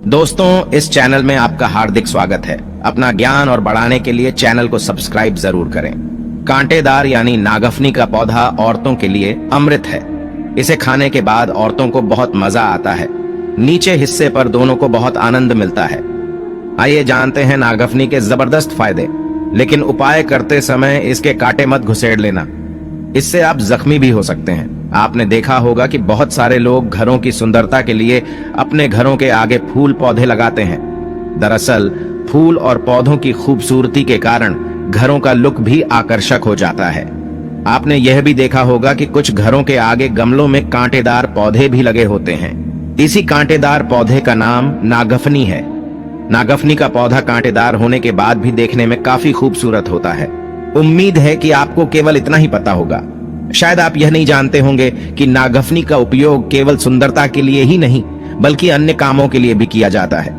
दोस्तों, इस चैनल में आपका हार्दिक स्वागत है। अपना ज्ञान और बढ़ाने के लिए चैनल को सब्सक्राइब जरूर करें। कांटेदार यानी नागफनी का पौधा औरतों के लिए अमृत है। इसे खाने के बाद औरतों को बहुत मजा आता है। नीचे हिस्से पर दोनों को बहुत आनंद मिलता है। आइए जानते हैं नागफनी के जबरदस्त फायदे। लेकिन उपाय करते समय इसके कांटे मत घुसेड़ लेना, इससे आप जख्मी भी हो सकते हैं। आपने देखा होगा कि बहुत सारे लोग घरों की सुंदरता के लिए अपने घरों के आगे फूल पौधे लगाते हैं। दरअसल फूल और पौधों की खूबसूरती के कारण घरों का लुक भी आकर्षक हो जाता है। आपने यह भी देखा होगा कि कुछ घरों के आगे गमलों में कांटेदार पौधे भी लगे होते हैं। इसी कांटेदार पौधे का नाम नागफनी है। नागफनी का पौधा कांटेदार होने के बाद भी देखने में काफी खूबसूरत होता है। उम्मीद है कि आपको केवल इतना ही पता होगा। शायद आप यह नहीं जानते होंगे कि नागफनी का उपयोग केवल सुंदरता के लिए ही नहीं बल्कि अन्य कामों के लिए भी किया जाता है।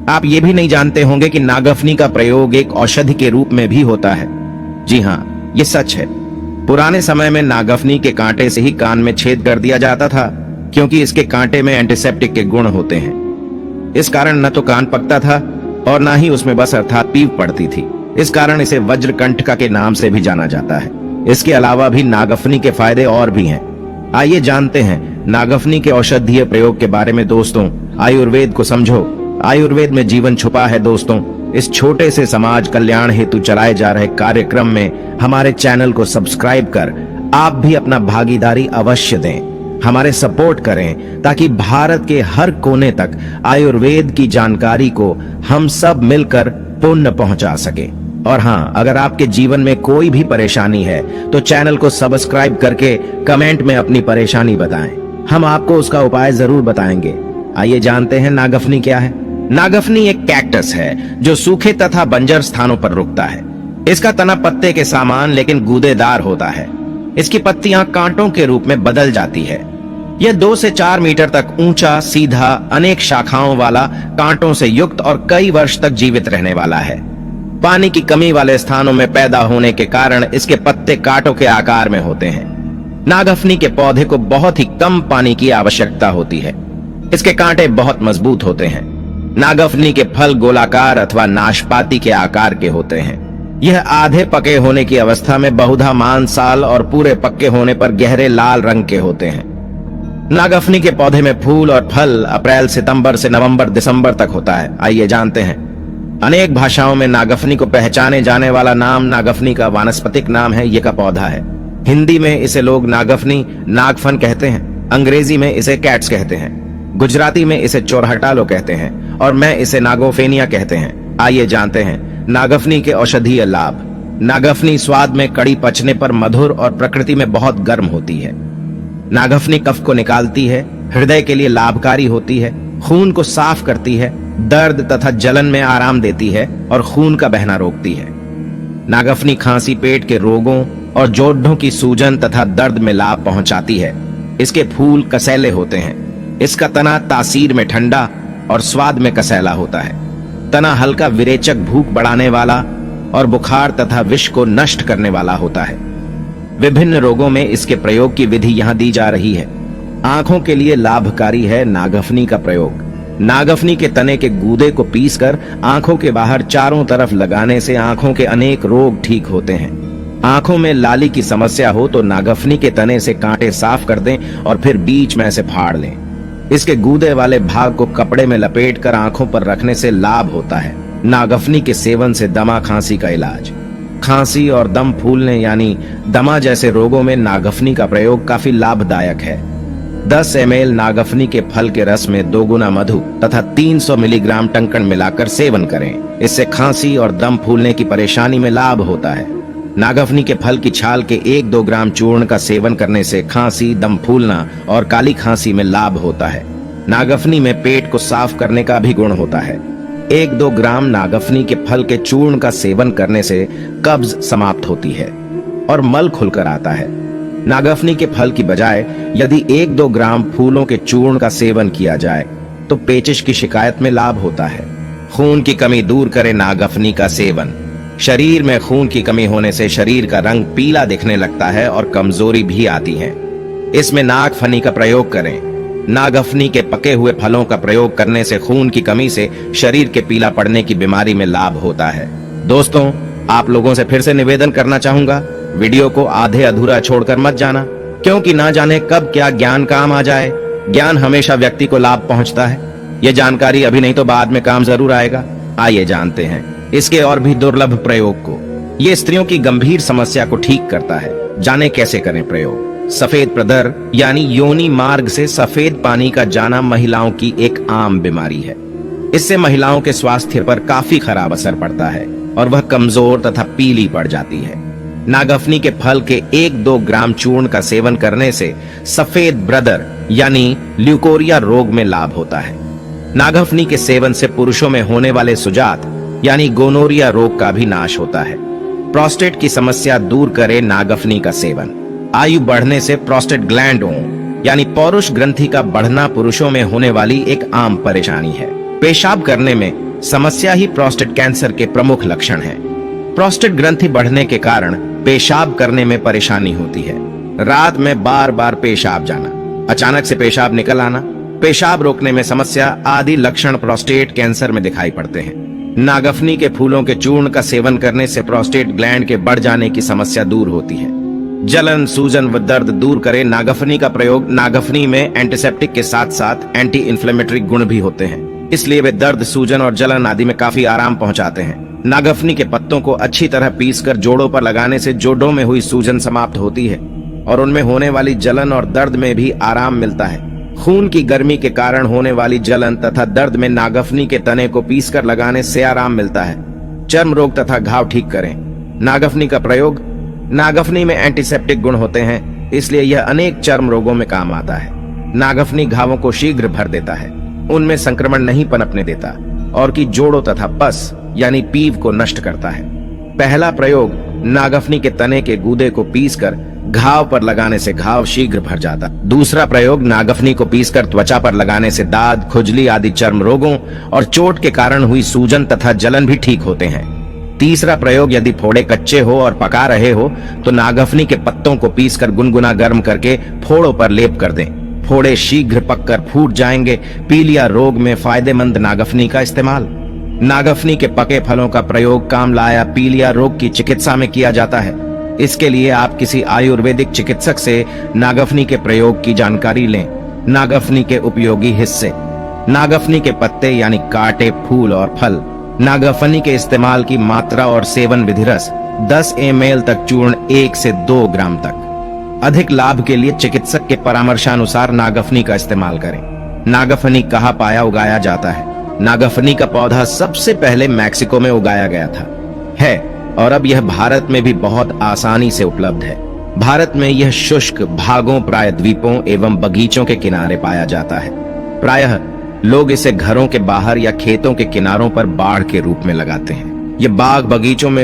आप ये भी नहीं जानते होंगे कि नागफनी का प्रयोग एक औषधि के रूप में भी होता है। जी हाँ, ये सच है। पुराने समय में नागफनी के कांटे से ही कान में छेद कर दिया जाता था, क्योंकि इसके कांटे में एंटीसेप्टिक के गुण होते हैं। इस कारण न तो कान पकता था और न ही उसमें बस अर्थात पीप पड़ती थी। इस कारण इसे वज्रकंठका के नाम से भी जाना जाता है। इसके अलावा भी नागफनी के फायदे और भी हैं। आइए जानते हैं नागफनी के औषधीय प्रयोग के बारे में। दोस्तों, आयुर्वेद को समझो। आयुर्वेद में जीवन छुपा है। दोस्तों, इस छोटे से समाज कल्याण हेतु चलाए जा रहे कार्यक्रम में हमारे चैनल को सब्सक्राइब कर आप भी अपना भागीदारी अवश्य दें। हमारे सपोर्ट करें ताकि भारत के हर कोने तक आयुर्वेद की जानकारी को हम सब मिलकर पुण्य पहुंचा सके। और हाँ, अगर आपके जीवन में कोई भी परेशानी है तो चैनल को सब्सक्राइब करके कमेंट में अपनी परेशानी बताएं। हम आपको उसका उपाय जरूर बताएंगे। आइए जानते हैं नागफनी क्या है। नागफनी एक कैक्टस है जो सूखे तथा बंजर स्थानों पर उगता है। इसका तना पत्ते के समान लेकिन गूदेदार होता है। इसकी पत्तियां कांटों के रूप में बदल जाती है। यह 2 से 4 मीटर तक ऊंचा, सीधा, अनेक शाखाओं वाला, कांटों से युक्त और कई वर्ष तक जीवित रहने वाला है। पानी की कमी वाले स्थानों में पैदा होने के कारण इसके पत्ते कांटों के आकार में होते हैं। नागफनी के पौधे को बहुत ही कम पानी की आवश्यकता होती है। इसके कांटे बहुत मजबूत होते हैं। नागफनी के फल गोलाकार अथवा नाशपाती के आकार के होते हैं। यह आधे पके होने की अवस्था में बहुधा मांसाल और पूरे पक्के होने पर गहरे लाल रंग के होते हैं। नागफनी के पौधे में फूल और फल अप्रैल सितंबर से नवंबर दिसंबर तक होता है। आइए जानते हैं। अनेक भाषाओं में नागफनी को पहचाने जाने वाला नाम नागफनी का वानस्पतिक नाम है। ये का पौधा है। हिंदी में इसे लोग नागफनी, नागफन कहते हैं। अंग्रेजी में इसे कैट्स कहते हैं। गुजराती में इसे चोरहटालो कहते हैं और मैं इसे नागोफेनिया कहते हैं। आइए जानते हैं नागफनी के औषधीय लाभ। नागफनी स्वाद में कड़ी, पचने पर मधुर और प्रकृति में बहुत गर्म होती है। नागफनी कफ को निकालती है, हृदय के लिए लाभकारी होती है, खून को साफ करती है, दर्द तथा जलन में आराम देती है और खून का बहना रोकती है। नागफनी खांसी, पेट के रोगों और जोड़ों की सूजन तथा दर्द में लाभ पहुंचाती है। इसके फूल कसैले होते हैं। इसका तना तासीर में ठंडा और स्वाद में कसैला होता है। तना हल्का विरेचक, भूख बढ़ाने वाला और बुखार तथा विष को नष्ट करने वाला होता है। विभिन्न रोगों में इसके प्रयोग की विधि यहाँ दी जा रही है। आंखों के लिए लाभकारी है नागफनी का प्रयोग। नागफनी के तने के गूदे को पीसकर आंखों के बाहर चारों तरफ लगाने से आंखों के अनेक रोग ठीक होते हैं। आंखों में लाली की समस्या हो तो नागफनी के तने से कांटे साफ कर दें और फिर बीच में से फाड़ लें। इसके गूदे वाले भाग को कपड़े में लपेटकर आंखों पर रखने से लाभ होता है। नागफनी के सेवन से दमा, खांसी का इलाज। खांसी और दम फूलने यानी दमा जैसे रोगों में नागफनी का प्रयोग काफी लाभदायक है। 10 ml नागफनी के फल के रस में 2 गुना मधु तथा 300 मिलीग्राम टंकण मिलाकर सेवन करें। इससे खांसी और दम फूलने की परेशानी में लाभ होता है। नागफनी के फल की छाल के 1-2 ग्राम चूर्ण का सेवन करने से खांसी, दम फूलना और काली खांसी में लाभ होता है। नागफनी में पेट को साफ करने का भी गुण होता है। 1-2 ग्राम नागफनी के फल के चूर्ण का सेवन करने से कब्ज समाप्त होती है और मल खुलकर आता है। नागफनी के फल की बजाय यदि 1-2 ग्राम फूलों के चूर्ण का सेवन किया जाए तो पेचिश की शिकायत में लाभ होता है। खून की कमी दूर करे नागफनी का सेवन। शरीर में खून की कमी होने से शरीर का रंग पीला दिखने लगता है और कमजोरी भी आती है। इसमें नागफनी का प्रयोग करें। नागफनी के पके हुए फलों का प्रयोग करने से खून की कमी से शरीर के पीला पड़ने की बीमारी में लाभ होता है। दोस्तों, आप लोगों से फिर से निवेदन करना चाहूंगा, वीडियो को आधे अधूरा छोड़कर मत जाना, क्योंकि ना जाने कब क्या ज्ञान काम आ जाए। ज्ञान हमेशा व्यक्ति को लाभ पहुंचता है। यह जानकारी अभी नहीं तो बाद में काम जरूर आएगा। आइए जानते हैं इसके और भी दुर्लभ प्रयोग को। ये स्त्रियों की गंभीर समस्या को ठीक करता है। जाने कैसे करें प्रयोग। सफेद प्रदर यानी योनि मार्ग से सफेद पानी का जाना महिलाओं की एक आम बीमारी है। इससे महिलाओं के स्वास्थ्य पर काफी खराब असर पड़ता है और वह कमजोर तथा पीली पड़ जाती है। नागफनी के फल के 1-2 ग्राम चूर्ण का सेवन करने से सफेद ब्रदर यानी ल्यूकोरिया रोग में लाभ होता है। नागफनी के सेवन से पुरुषों में होने वाले सुजात यानी गोनोरिया रोग का भी नाश होता है। प्रोस्टेट की समस्या दूर करे नागफनी का सेवन। आयु बढ़ने से प्रोस्टेट ग्लैंडों यानी पौरुष ग्रंथि का बढ़ना पुरुषों में होने वाली एक आम परेशानी है। पेशाब करने में समस्या ही प्रोस्टेट कैंसर के प्रमुख लक्षण है। प्रोस्टेट ग्रंथि बढ़ने के कारण पेशाब करने में परेशानी होती है। रात में बार बार पेशाब जाना, अचानक से पेशाब निकल आना, पेशाब रोकने में समस्या आदि लक्षण प्रोस्टेट कैंसर में दिखाई पड़ते हैं। नागफनी के फूलों के चूर्ण का सेवन करने से प्रोस्टेट ग्लैंड के बढ़ जाने की समस्या दूर होती है। जलन, सूजन व दर्द दूर करे नागफनी का प्रयोग। नागफनी में एंटीसेप्टिक के साथ साथ एंटी इन्फ्लेमेटरी गुण भी होते हैं, इसलिए वे दर्द, सूजन और जलन आदि में काफी आराम पहुंचाते हैं। नागफनी के पत्तों को अच्छी तरह पीसकर जोड़ों पर लगाने से जोड़ों में हुई सूजन समाप्त होती है और उनमें होने वाली जलन और दर्द में भी आराम मिलता है। खून की गर्मी के कारण होने वाली जलन तथा दर्द में नागफनी के तने को पीसकर लगाने से आराम मिलता है। चर्म रोग तथा घाव ठीक करें नागफनी का प्रयोग। नागफनी में एंटीसेप्टिक गुण होते हैं, इसलिए यह अनेक चर्म रोगों में काम आता है। नागफनी घावों को शीघ्र भर देता है, उनमें संक्रमण नहीं पनपने देता और की जोड़ों तथा पस यानी पीव को नष्ट करता है। पहला प्रयोग, नागफनी के तने के गूदे को पीसकर घाव पर लगाने से घाव शीघ्र भर जाता। दूसरा प्रयोग, नागफनी को पीसकर त्वचा पर लगाने से दाद, खुजली आदि चर्म रोगों और चोट के कारण हुई सूजन तथा जलन भी ठीक होते हैं। तीसरा प्रयोग, यदि फोड़े कच्चे हो और पका रहे हो तो नागफनी के पत्तों को पीसकर गुनगुना गर्म करके फोड़ों पर लेप कर दें। फोड़े शीघ्र पककर फूट जाएंगे। पीलिया रोग में फायदेमंद नागफनी का इस्तेमाल। नागफनी के पके फलों का प्रयोग कामलाया पीलिया रोग की चिकित्सा में किया जाता है। इसके लिए आप किसी आयुर्वेदिक चिकित्सक से नागफनी के प्रयोग की जानकारी लें। नागफनी के उपयोगी हिस्से। नागफनी के पत्ते यानी कांटे, फूल और फल। नागफनी के इस्तेमाल की मात्रा और सेवन विधि। रस 10 ml तक, चूर्ण 1 से 2 ग्राम तक। अधिक लाभ के लिए चिकित्सक के परामर्शानुसार नागफनी का इस्तेमाल करें। नागफनी कहाँ पाया उगाया जाता है। नागफनी का पौधा सबसे पहले मैक्सिको में उगाया गया था और अब यह भारत में भी बहुत आसानी से उपलब्ध है। भारत में यह शुष्क भागों, प्रायद्वीपों एवं बगीचों के किनारे पाया जाता है। प्रायः लोग इसे घरों के बाहर या खेतों के किनारों पर बाड़ के रूप में लगाते हैं। ये बाग बगीचों में